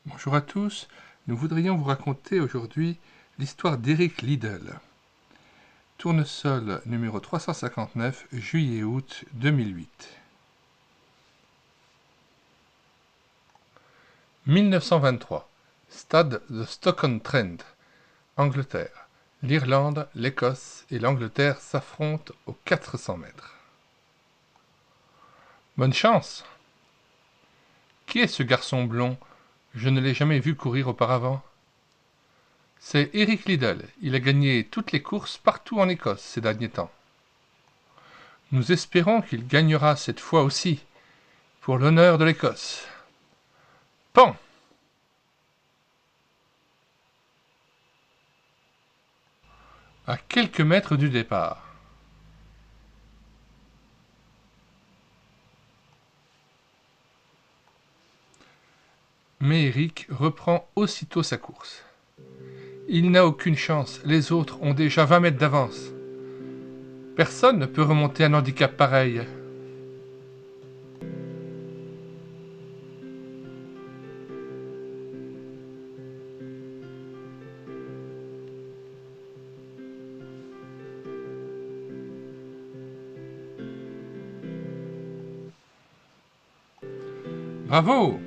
Bonjour à tous, nous voudrions vous raconter aujourd'hui l'histoire d'Eric Liddell. Tournesol numéro 359, juillet-août 2008. 1923. Stade de Stoke-on-Trent, Angleterre. L'Irlande, l'Écosse et l'Angleterre s'affrontent aux 400 mètres. Bonne chance! Qui est ce garçon blond? Je ne l'ai jamais vu courir auparavant. C'est Eric Liddell. Il a gagné toutes les courses partout en Écosse ces derniers temps. Nous espérons qu'il gagnera cette fois aussi, pour l'honneur de l'Écosse. Pan! À quelques mètres du départ. Mais Eric reprend aussitôt sa course. Il n'a aucune chance, les autres ont déjà 20 mètres d'avance. Personne ne peut remonter un handicap pareil. Bravo!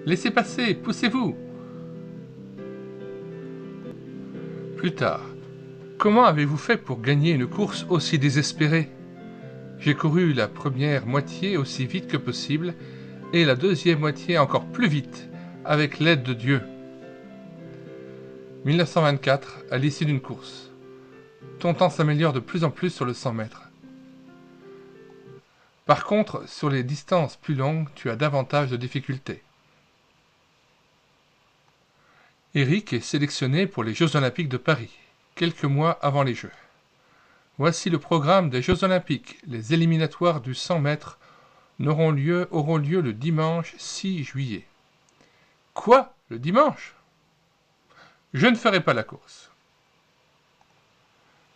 Laissez passer, poussez-vous! Plus tard. Comment avez-vous fait pour gagner une course aussi désespérée? J'ai couru la première moitié aussi vite que possible et la deuxième moitié encore plus vite, avec l'aide de Dieu. 1924, à l'issue d'une course. Ton temps s'améliore de plus en plus sur le 100 mètres. Par contre, sur les distances plus longues, tu as davantage de difficultés. Eric est sélectionné pour les Jeux Olympiques de Paris, quelques mois avant les Jeux. Voici le programme des Jeux Olympiques. Les éliminatoires du 100 mètres auront lieu le dimanche 6 juillet. Quoi? Le dimanche? Je ne ferai pas la course.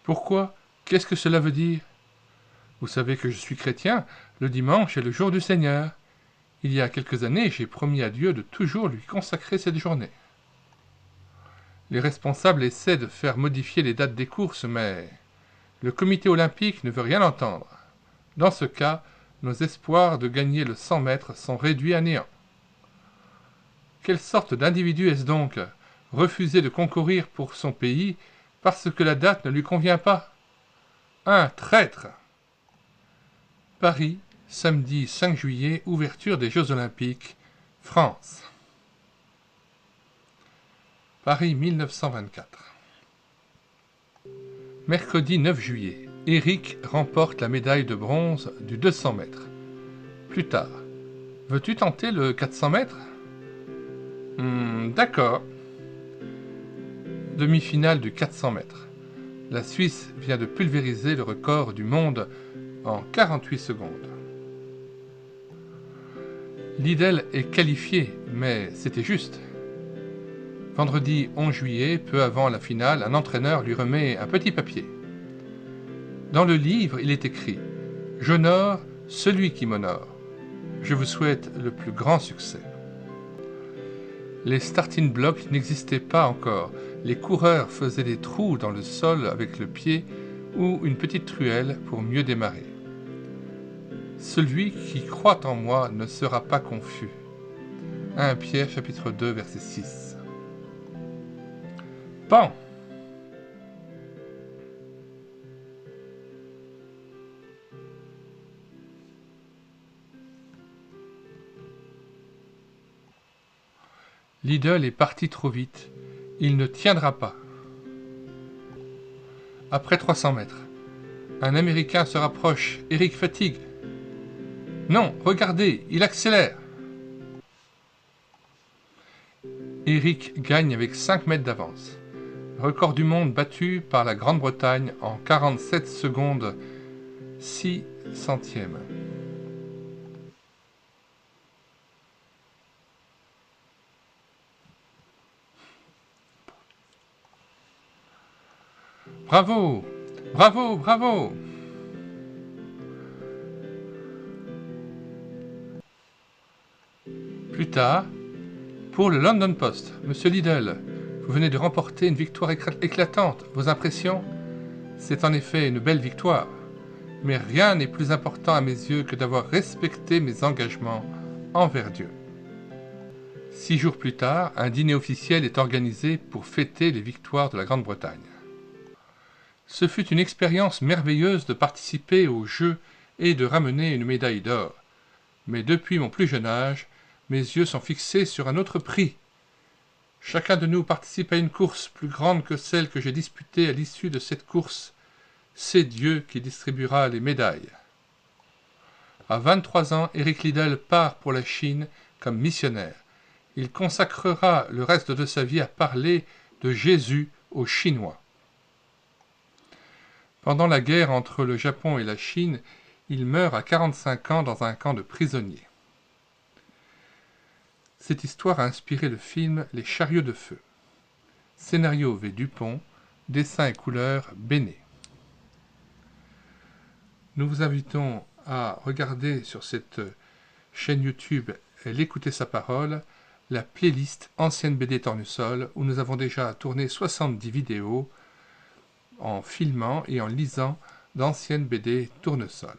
Pourquoi? Qu'est-ce que cela veut dire? Vous savez que je suis chrétien, le dimanche est le jour du Seigneur. Il y a quelques années, j'ai promis à Dieu de toujours lui consacrer cette journée. Les responsables essaient de faire modifier les dates des courses, mais le comité olympique ne veut rien entendre. Dans ce cas, nos espoirs de gagner le 100 mètres sont réduits à néant. Quelle sorte d'individu est-ce donc? Refuser de concourir pour son pays parce que la date ne lui convient pas? Un traître! Paris, samedi 5 juillet, ouverture des Jeux Olympiques, France. Paris 1924. Mercredi 9 juillet, Eric remporte la médaille de bronze du 200 mètres. Plus tard, veux-tu tenter le 400 mètres? D'accord. Demi-finale du 400 mètres. La Suisse vient de pulvériser le record du monde en 48 secondes. Liddell est qualifié, mais c'était juste. Vendredi 11 juillet, peu avant la finale, un entraîneur lui remet un petit papier. Dans le livre, il est écrit « J'honore celui qui m'honore. Je vous souhaite le plus grand succès. » Les starting blocks n'existaient pas encore. Les coureurs faisaient des trous dans le sol avec le pied ou une petite truelle pour mieux démarrer. Celui qui croit en moi ne sera pas confus. 1 Pierre chapitre 2 verset 6. Pan! Liddell est parti trop vite. Il ne tiendra pas. Après 300 mètres, un Américain se rapproche. Eric fatigue. Non, regardez, il accélère. Eric gagne avec 5 mètres d'avance. Record du monde battu par la Grande-Bretagne en 47 secondes 6 centièmes. Bravo! Bravo! Bravo! Plus tard, Pour le London Post, Monsieur Liddell, vous venez de remporter une victoire éclatante. Vos impressions? C'est en effet une belle victoire. Mais rien n'est plus important à mes yeux que d'avoir respecté mes engagements envers Dieu. 6 jours plus tard, un dîner officiel est organisé pour fêter les victoires de la Grande-Bretagne. Ce fut une expérience merveilleuse de participer aux Jeux et de ramener une médaille d'or. Mais depuis mon plus jeune âge, mes yeux sont fixés sur un autre prix. Chacun de nous participe à une course plus grande que celle que j'ai disputée à l'issue de cette course. C'est Dieu qui distribuera les médailles. À 23 ans, Eric Liddell part pour la Chine comme missionnaire. Il consacrera le reste de sa vie à parler de Jésus aux Chinois. Pendant la guerre entre le Japon et la Chine, il meurt à 45 ans dans un camp de prisonniers. Cette histoire a inspiré le film Les Chariots de feu. Scénario V. Dupont, dessin et couleurs Béné. Nous vous invitons à regarder sur cette chaîne YouTube L'Écouter sa parole, la playlist Ancienne BD Tournesol, où nous avons déjà tourné 70 vidéos en filmant et en lisant d'anciennes BD Tournesol.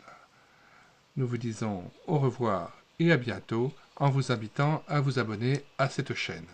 Nous vous disons au revoir et à bientôt en vous invitant à vous abonner à cette chaîne.